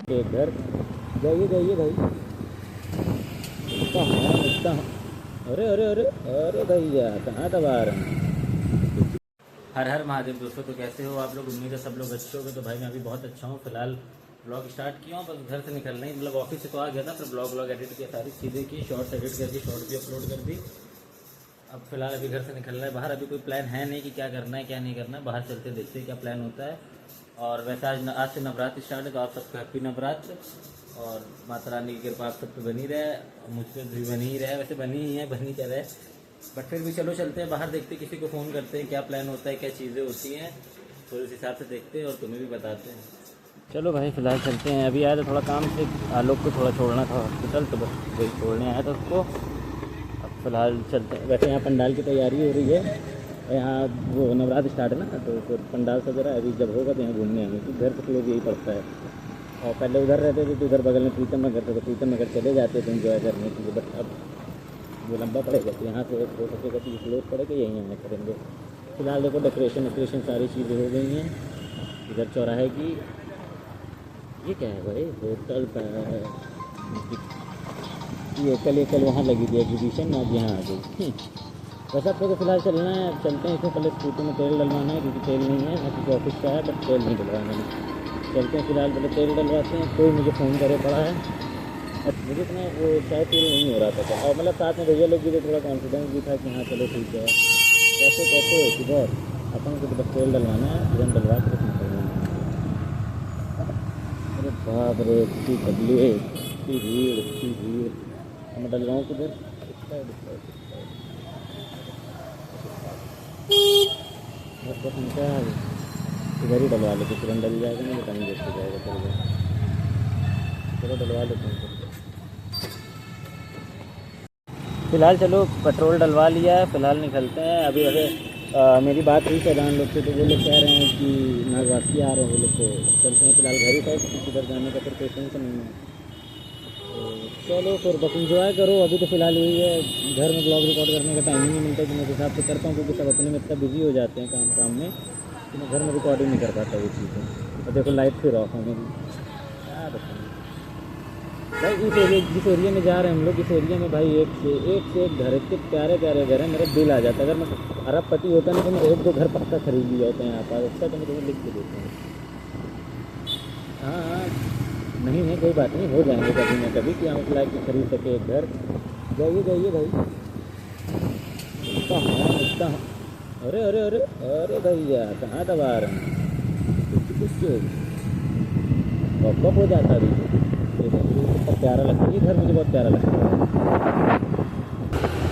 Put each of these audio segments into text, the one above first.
एक घर जाइए जाइए भाई। इतना अरे अरे अरे अरे भैया कहाँ दबा रहे हैं। हर हर महादेव दोस्तों, तो कैसे हो आप लोग? उम्मीद है सब लोग अच्छे होंगे। तो भाई मैं अभी बहुत अच्छा हूँ। फिलहाल ब्लॉग स्टार्ट किया हूँ, बस घर से निकलना ही, मतलब ऑफिस से तो आ गया था, फिर ब्लॉग एडिट किया, सारी चीज़ें की, शॉर्ट्स एडिट कर दी, शॉर्ट भी अपलोड कर दी। अब फिलहाल अभी घर से निकलना है बाहर। अभी कोई प्लान है नहीं कि क्या करना है क्या नहीं करना है, बाहर चलते देखते हैं क्या प्लान होता है। और वैसे आज से नवरात्र स्टार्ट है, तो आप सबको हैप्पी नवरात्र। और माता रानी की कृपा आप सब पे बनी रहे, मुझ पर भी बनी ही रहे, वैसे बनी ही है, बनी क्या रहे, बट फिर भी चलो चलते हैं बाहर, देखते हैं, किसी को फ़ोन करते हैं, क्या प्लान होता है, क्या चीज़ें होती हैं, तो उस हिसाब से देखते हैं और तुम्हें भी बताते हैं। चलो भाई फिलहाल चलते हैं। अभी आया था थोड़ा काम से, आलोक को थोड़ा छोड़ना था हॉस्पिटल, तो बस वही छोड़ने आया था उसको। अब फिलहाल चलते हैं। वैसे यहाँ पंडाल की तैयारी हो रही है, यहाँ वो नवरात्र स्टार्ट है ना, तो फिर पंडाल सज रहा है। अभी जब होगा तो यहाँ घूमने आएंगे, क्योंकि घर पे लोग यही पड़ता है। और पहले उधर रहते थे तो उधर बगल में प्रीतम नगर थे, तो प्रीतम नगर चले जाते थे इंजॉय करने के लिए, बट अब वो लंबा पड़ेगा, तो यहाँ से हो सकेगा कि क्लोज पड़ेगा, यहीं आना करेंगे। फिलहाल देखो डेकोरेशन सारी चीज़ें हो गई हैं। इधर चौराहे की ये क्या है भाई, होटल का ये कल वहाँ लगी थी एग्जीबिशन, आज यहाँ आ गई। वैसे आप लोग को फिलहाल चलना है, चलते हैं। इसमें पहले स्कूटी में तेल डलवाना है, क्योंकि तेल नहीं है, क्योंकि ऑफिस का है, बट तेल नहीं डलवाना है। चलते हैं फिलहाल, पहले तेल डलवाते हैं। कोई मुझे फ़ोन करे पड़ा है, अब मुझे इतना वो शायद फील नहीं हो रहा था, और मतलब साथ में भैया लोग भी थे, थोड़ा कॉन्फिडेंस भी था कि हाँ चलो ठीक है। कैसे कैसे किधर अपन को तो बस तेल डलवाना है, तुरंत डलवा के निकलना है। अरे बाप रे, इतनी पब्लिक, इतनी भीड़। मैं डलवाऊँ किधर? बस निकाल, इधर ही डलवा लेते, तुरंत डल जाएगा, नहीं टाइम वेस्ट हो जाएगा। चलो डलवा लेते हैं। फिलहाल चलो पेट्रोल डलवा लिया है, फिलहाल निकलते हैं। अभी वैसे मेरी बात हुई सैदान लोग से, तो वो लोग कह रहे हैं कि नागवासी आ रहे हैं वो लोग, तो चलते हैं फिलहाल घर ही था, क्योंकि किधर जाने का फिर कोई टेंशन नहीं है। तो चलो फिर बस इंजॉय करो। अभी तो फिलहाल यही है, घर में ब्लॉग रिकॉर्ड करने का टाइम ही नहीं मिलता, कि मैं हिसाब से करता हूँ, क्योंकि सब अपने में इतना बिजी हो जाते हैं काम में, कि मैं घर में रिकॉर्ड ही नहीं कर पाता वो चीज़ें। और देखो लाइट फिर ऑफ है मेरी, क्या बताऊँ भाई। जिस एरिया में जा रहे हैं हम लोग, इस एरिया में भाई एक से एक घर, इतने प्यारे घर है, मेरा दिल आ जाता है। अगर मैं अरबपति होता ना, तो मैं एक दो घर पक्का खरीद लिया होता है यहाँ पर। उसका तो मैं तुम्हें लिख के देता हूँ। हाँ नहीं कोई बात नहीं, हो जाएंगे कभी ना कभी, कि हम उस लायक खरीद सके एक घर। जाइए भाई। इतना अरे अरे अरे अरे भैया कहाँ दबा रहे हैं, कुछ बप हो जाता है। बहुत प्यारा लगता है ये घर, मुझे बहुत प्यारा लगता है।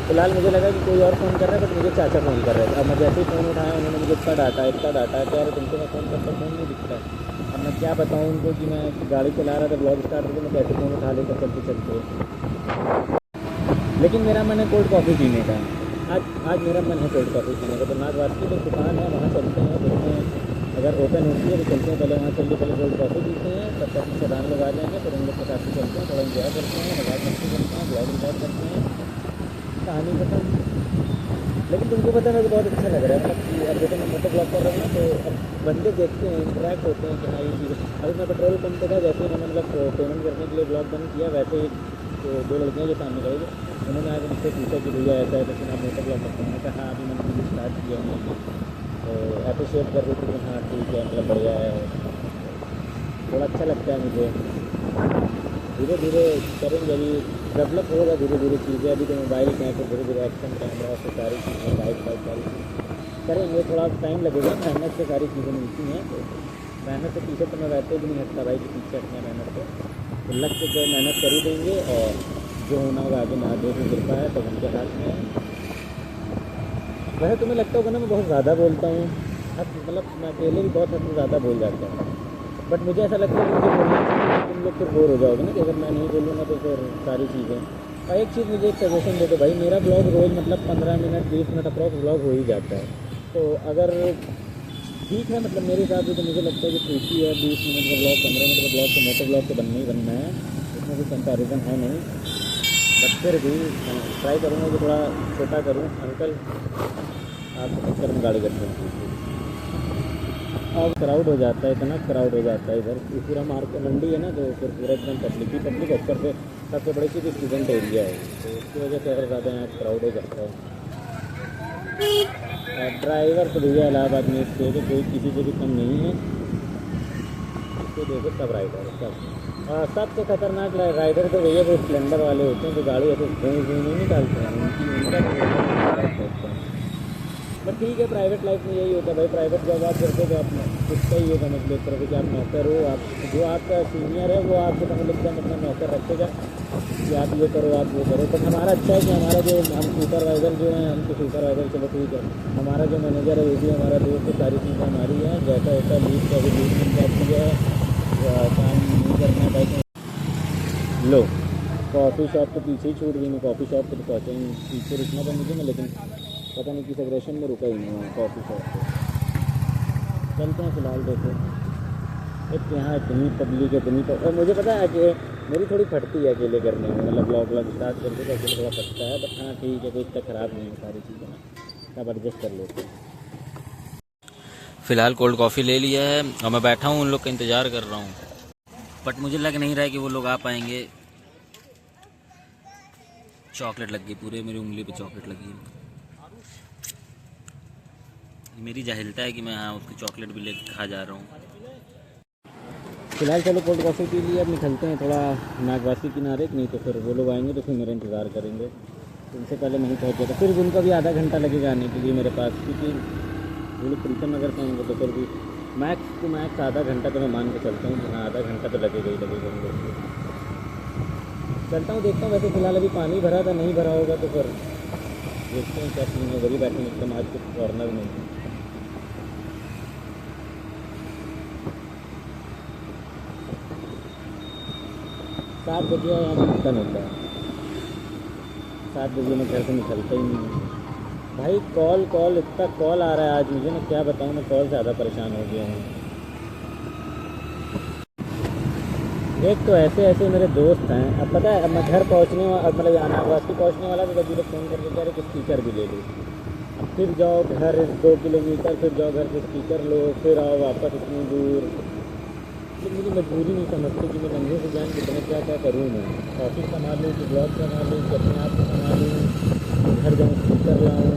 फिलहाल मुझे लगा कि कोई और फ़ोन कर रहा है, बट मुझे चाचा फ़ोन कर रहे थे। अब मैं जैसे ही फ़ोन उठाया, उन्होंने मुझे इतना डांटा है कि यार तुमसे मैं फ़ोन करता, फ़ोन नहीं दिखता है। अब मैं क्या बताऊँ उनको कि मैं गाड़ी चला रहा था, ब्लॉग स्टार्ट करके मैं कैसे फ़ोन उठा लेता चलते। लेकिन मेरा मन है कोल्ड कॉफ़ी पीने का। आज मेरा मन है कोल्ड कॉफ़ी पीने का। तो नागवासी की दुकान है, वहाँ चलते हैं, देखते हैं अगर ओपन होती है तो चलते हैं। पहले वहाँ चलते पहले कोल्ड कॉफ़ी पीते हैं, तब तक सैदान लोग आ जाएंगे, फिर उन लोग के साथ चलते हैं, थोड़ा इन्जॉय करते हैं, मजाक मस्ती करते हैं, ब्लॉग रिकॉर्ड करते हैं, कहानी खत्म। लेकिन तुमको पता है मुझे बहुत अच्छा लग रहा है, मतलब कि अब जैसे मैं मोटर ब्लॉग कर रहा हूँ ना, तो अब बंदे देखते हैं, इंटरेक्ट होते हैं कि हाँ ये चीज़। अभी मैं पेट्रोल पंप पे था, जैसे ही मैंने मतलब पेमेंट करने के लिए ब्लॉग बंद किया, वैसे ही तो दो लड़कियाँ जो सामने गई, उन्होंने आगे मुझसे पूछा कि भैया ऐसा है, तो फिर आप मोटर ब्लॉग करते हैं। मैंने कहा हाँ अभी मैंने मुझे स्टार्ट किया हूँ, तो अप्रिशिएट कर रही थी कि हाँ ठीक है, मतलब बढ़िया है, थोड़ा अच्छा लगता है मुझे। धीरे धीरे करेंगे, अभी डेवलप होगा धीरे धीरे चीज़ें। अभी तो मोबाइल के हैं, तो धीरे धीरे एक्शन कैमरा से सारी चीज़ें बाइक सारी करेंगे, थोड़ा टाइम लगेगा, मेहनत से सारी चीज़ें मिलती हैं। तो मेहनत से पीछे तो मैं वैसे भी नहीं हटता भाई, कि पीछे हटना मेहनत से, तो लक्ष्य पे मेहनत कर ही देंगे, और जो होना होगा आगे महादेव की कृपा है, तो उनके हाथ में है। वैसे तुम्हें लगता होगा ना मैं बहुत ज़्यादा बोलता हूँ, मतलब मैं अकेले भी बहुत हद से ज़्यादा बोल जाता हूँ, बट मुझे ऐसा लगता है कि मुझे बोलना चाहिए, तुम लोग फिर बोर हो जाओगे ना, कि अगर मैं नहीं बोलूँगा तो फिर सारी चीज़ें। और एक चीज़ मुझे एक सजेशन दे दो भाई, मेरा ब्लॉग रोज़ मतलब 15 मिनट 20 मिनट अप्रॉक्स ब्लॉग हो ही जाता है, तो अगर ठीक है, मतलब मेरे हिसाब से तो मुझे लगता है कि ठीक ही है। 20 मिनट का ब्लॉग, 15 मिनट का ब्लॉग, तो मोटर ब्लॉग तो बनना ही बनना है, इसमें कोई कंपैरिजन है नहीं, बट फिर भी ट्राई करूँगा कि थोड़ा छोटा करूँ। अंकल आपके चक्कर में गाड़ी करते हैं। अब क्राउड हो जाता है, इतना क्राउड हो जाता है इधर। पूरा मार्केट मंडी है ना, तो फिर पूरा एकदम पब्लिक ही पब्लिक। ऊपर से सबसे बड़ी चीज़ स्टूडेंट एरिया है, तो उसकी वजह से और ज़्यादा यहाँ क्राउड हो जाता है। और ड्राइवर तो भैया इलाहाबाद में इसके तो कोई किसी से भी कम नहीं है। इसको देखो सब राइडर सब। और सबसे खतरनाक राइडर तो भैया वो स्प्लेंडर वाले होते हैं, जो गाड़ी ऐसे घूम नहीं निकालते हैं, उनका बट ठीक है, प्राइवेट लाइफ में यही होता है भाई। प्राइवेट जॉब आप करते हो तो आप उसका ही ये समझ लो एक तरह से कि आप नौकर हो। आप जो आपका सीनियर है वो आपको समझ लगता है मतलब नौकर रखेगा कि आप ये करो आप वो करो। बट हमारा अच्छा है कि हमारा जो हम सुपरवाइज़र जो हैं, हम तो सुपरवाइज़र चलो ठीक है, हमारा जो मैनेजर है वो भी हमारा दोस्त है, सारी चीज़ें हमारी हैं। जैसा होता है लीव का भी लीव मिल जाती है, काम नहीं करना चाहिए। लो कॉफ़ी शॉप के पीछे ही छूट गई, मैं कॉफ़ी शॉप पर पहुँचा ही पीछे रुकना था मुझे मैं, लेकिन पता नहीं किस अग्रेशन में रुका ही नहीं हूँ कॉफ़ी शॉप पे। चलते हैं फिलहाल। देखो एक यहाँ इतनी पब्लिक है, और मुझे पता है कि मेरी थोड़ी फटती है अकेले करने में, मतलब ब्लॉग स्टार्ट करके तो अकेले थोड़ा फटता है। बट हाँ ठीक है, कोई इतना ख़राब नहीं है, सारी चीज़ें ना सब एडजस्ट कर लेते हैं। फ़िलहाल कोल्ड कॉफ़ी ले लिया है और मैं बैठा हूँ, उन लोग का इंतज़ार कर रहा हूँ, बट मुझे लग नहीं रहा है कि वो लोग आ पाएंगे। चॉकलेट लग गई, पूरे मेरी उंगली पे चॉकलेट लगी है। मेरी जाहिलता है कि मैं हाँ उसकी चॉकलेट भी लेकर खा जा रहा हूँ। फिलहाल चलो कोल्ड कॉफ़ी पी लिए, अब निकलते हैं थोड़ा नागवासी किनारे, नहीं तो फिर वो लोग आएंगे तो फिर मेरा इंतज़ार करेंगे। उनसे पहले नहीं पहुँच जाता, फिर उनका भी आधा घंटा लगेगा आने के लिए मेरे पास, क्योंकि वो लोग प्रीतम नगर से आएंगे तो फिर भी मैक्स टू मैक्स आधा घंटा तो मैं मान के चलता हूँ। हाँ आधा घंटा तो लगेगा ही लगेगा उन लोग को। चलता हूँ, देखता हूँ। वैसे फ़िलहाल अभी पानी भरा था, नहीं भरा होगा तो फिर देखते हैं क्या सीन है। वही बैठे एकदम आज कुछ कॉर्नर में। 7 बजे यहाँ कीर्तन होता है, 7 बजे मैं घर से निकलता ही नहीं हूँ भाई। कॉल इतना कॉल आ रहा है आज मुझे, मैं क्या बताऊँ, मैं कॉल ज़्यादा परेशान हो गया हूँ। एक तो ऐसे मेरे दोस्त हैं। अब पता है, अब मैं घर पहुँचने मतलब नागवासी पहुँचने वाला तो जब फ़ोन करके कह रहे कि स्पीकर भी ले लो। अब फिर जाओ घर 2 किलोमीटर, फिर जाओ घर से स्पीकर लो, फिर आओ वापस इतनी दूर। लेकिन मुझे मजबूरी नहीं समझती कि मैं अंधे से जान कितना क्या क्या करूँ। मैं ऑफिस संभालूँ कि ब्लॉग संभालूँ कि अपने आप को संभालूँ, घर जाऊँ स्पीकर लाऊँ।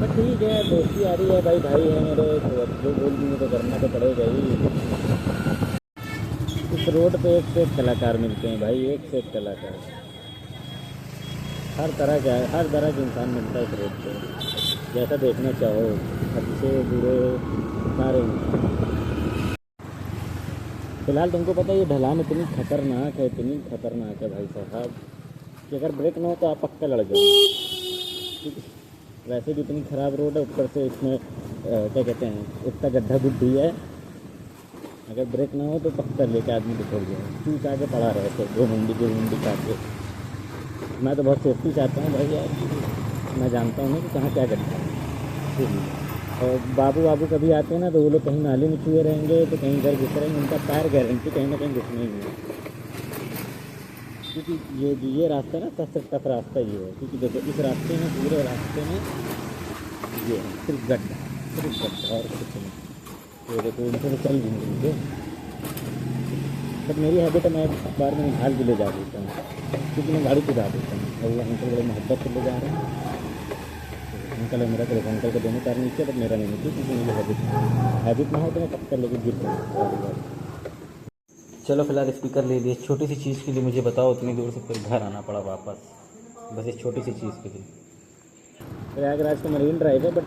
बट ठीक है, दोस्ती आ रही है भाई, भाई है मेरे तो अब जो बोल दूँगी तो करना तो पड़ेगा ही। इस रोड पे एक से एक कलाकार मिलते हैं भाई, एक से एक कलाकार। हर तरह के इंसान मिलता है इस रोड पे, जैसा देखना चाहो, अच्छे बुरे सारे इंसान। फिलहाल तुमको पता है ये ढलान इतनी खतरनाक है भाई साहब, कि अगर ब्रेक ना हो तो आप पक्का लड़ जाओ। वैसे भी इतनी ख़राब रोड है, ऊपर से इसमें क्या कहते हैं, इतना गड्ढा गुड्ढी है। अगर ब्रेक ना हो तो पक्का लेके आदमी को छोड़ जाए, चूस आके पड़ा रहे थे 2 मुंडी खा के। मैं तो बहुत सेफ्टी चाहता हूँ भाई यार, मैं जानता हूँ ना कि कहाँ क्या गड्ढा है। और बाबू कभी आते हैं ना तो वो लोग कहीं नाली में छुए रहेंगे तो कहीं घर घुस रहेंगे, उनका पैर गारंटी कहीं ना कहीं घुसना ही है। क्योंकि ये रास्ता ना सबसे टफ रास्ता ये है, क्योंकि देखो इस रास्ते में, पूरे रास्ते में ये है सिर्फ गड्ढा और कुछ नहीं। ये देखो उनसे तो चल भी नहीं मुझे, बट मेरी हैबिट है, मैं बार में निकाल के ले जा देता हूँ, क्योंकि मैं गाड़ी कुदा देता हूँ। और वो अंकल बड़े मोहब्बत से ले जा रहे हैं, अंकल है मेरा, तो अंकल के दोनों पैर नीचे, बट मेरा नहीं नीचे, क्योंकि मुझे हैबिट ना हो तो मैं पक्का लेके गिर जाऊँ। चलो फिलहाल स्पीकर ले लिए, छोटी सी चीज़ के लिए मुझे बताओ उतनी दूर से फिर घर आना पड़ा वापस, बस इस छोटी सी चीज़ के लिए। प्रयागराज का मरीन ड्राइव है, बट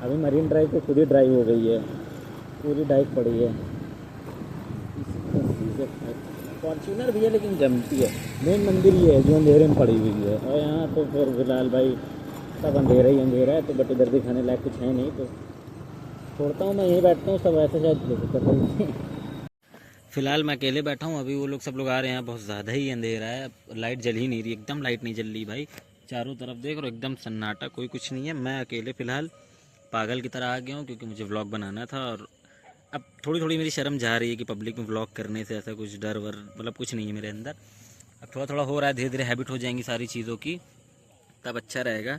अभी मरीन ड्राइव तो खुद ही ड्राइव हो गई है, पूरी डाइव पड़ी है। फॉर्च्यूनर भी है लेकिन जमती है। मेन मंदिर ये है जो अंधेरे में पड़ी हुई है, और यहाँ तो फिर फिलहाल भाई सब अंधेरा ही अंधेरा है, तो बट इधर दिखाने लायक कुछ है नहीं, तो छोड़ता हूँ मैं यहीं बैठता हूँ। सब ऐसे शायद कर फ़िलहाल मैं अकेले बैठा हूँ, अभी वो लोग सब लोग आ रहे हैं। बहुत ज़्यादा ही अंधेरा है, लाइट जल ही नहीं रही, एकदम लाइट नहीं जल रही भाई। चारों तरफ देख रहा, एकदम सन्नाटा, कोई कुछ नहीं है। मैं अकेले फ़िलहाल पागल की तरह आ गया हूँ, क्योंकि मुझे व्लॉग बनाना था। और अब थोड़ी थोड़ी मेरी शर्म जा रही है कि पब्लिक में व्लॉग करने से ऐसा कुछ डर वर मतलब कुछ नहीं है मेरे अंदर। अब थोड़ा थोड़ा हो रहा है, धीरे धीरे हैबिट हो जाएंगी सारी चीज़ों की, तब अच्छा रहेगा।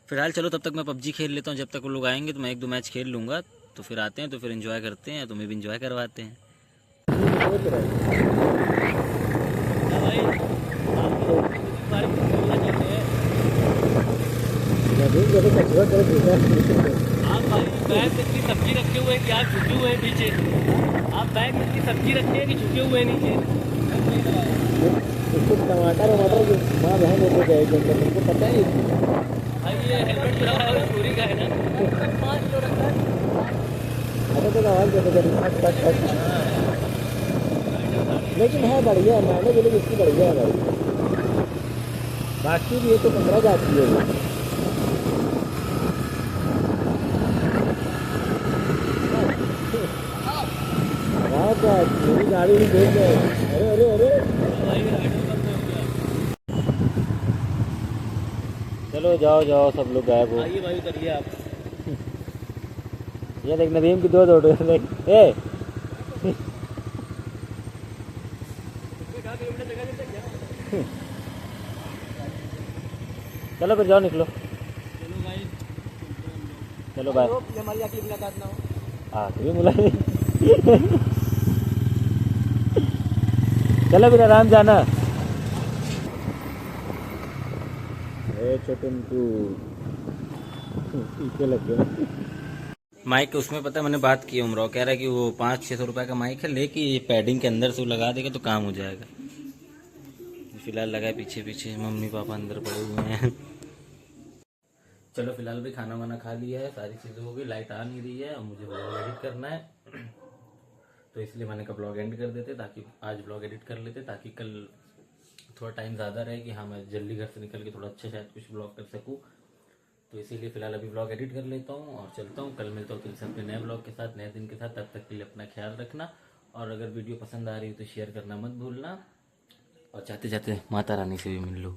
फ़िलहाल चलो तब तक मैं पबजी खेल लेता हूँ, जब तक वो लोग आएंगे तो मैं 1-2 मैच खेल लूँगा, तो फिर आते हैं तो फिर एंजॉय करते हैं, तुम्हें भी एंजॉय करवाते हैं। सोच रहे हैं। नदीम जैसे कचरा कर देता है। आप भाई बैग में इतनी सब्जी रखे हुए हैं कि आप झुके हुए हैं पीछे। आप बैग में इतनी सब्जी रखे हैं कि झुके हुए हैं नीचे। उसको टमाटर वमाटर जो माँ बहन लेके गए थे अंदर, तुमको पता है? भाई ये हेलमेट जो है वो चोरी का है ना। 5 किलो रखा है। अच्छा तो आवाज़ कैसे करी, फट फट फट। लेकिन है बढ़िया, मैंने बोले कि इसकी बढ़िया है भाई। बाकी भी ये तो 15 जाती है वो। हाँ क्या मेरी गाड़ी भी देख रहे हैं। अरे अरे अरे चलो जाओ जाओ, सब लोग गायब हो। आइए भाई उतरिए आप। ये देख नदीम की दो दौड़ देख। ए चलो फिर जाओ, निकलो। चलो भाई, चलो बाय। हमारी आखिरी मुलाकात ना हो। आखिरी मुलाकात। चलो फिर आराम जाना। छोटू पीछे लग गया। माइक उसमें पता है मैंने बात की, उमराव कह रहा है कि वो 500-600 रुपये का माइक है, लेके ये पैडिंग के अंदर से वो लगा देगा तो काम हो जाएगा। फिलहाल लगा है पीछे पीछे, मम्मी पापा अंदर पड़े हुए हैं। चलो फिलहाल भी खाना वाना खा लिया है, सारी चीज़ें हो गई, लाइट आ नहीं रही है और मुझे ब्लॉग एडिट करना है। तो इसलिए मैंने कहा ब्लॉग एंड कर देते, ताकि आज ब्लॉग एडिट कर लेते, ताकि कल थोड़ा टाइम ज़्यादा रहे कि हाँ मैं जल्दी घर से निकल के थोड़ा अच्छा शायद कुछ ब्लॉग कर सकूँ। तो इसीलिए फिलहाल अभी ब्लॉग एडिट कर लेता हूँ और चलता हूँ। कल मिलता हूँ तुमसे अपने नए ब्लॉग के साथ, नए दिन के साथ। तब तक के लिए अपना ख्याल रखना, और अगर वीडियो पसंद आ रही हो तो शेयर करना मत भूलना, और जाते जाते माता रानी से भी मिल लो।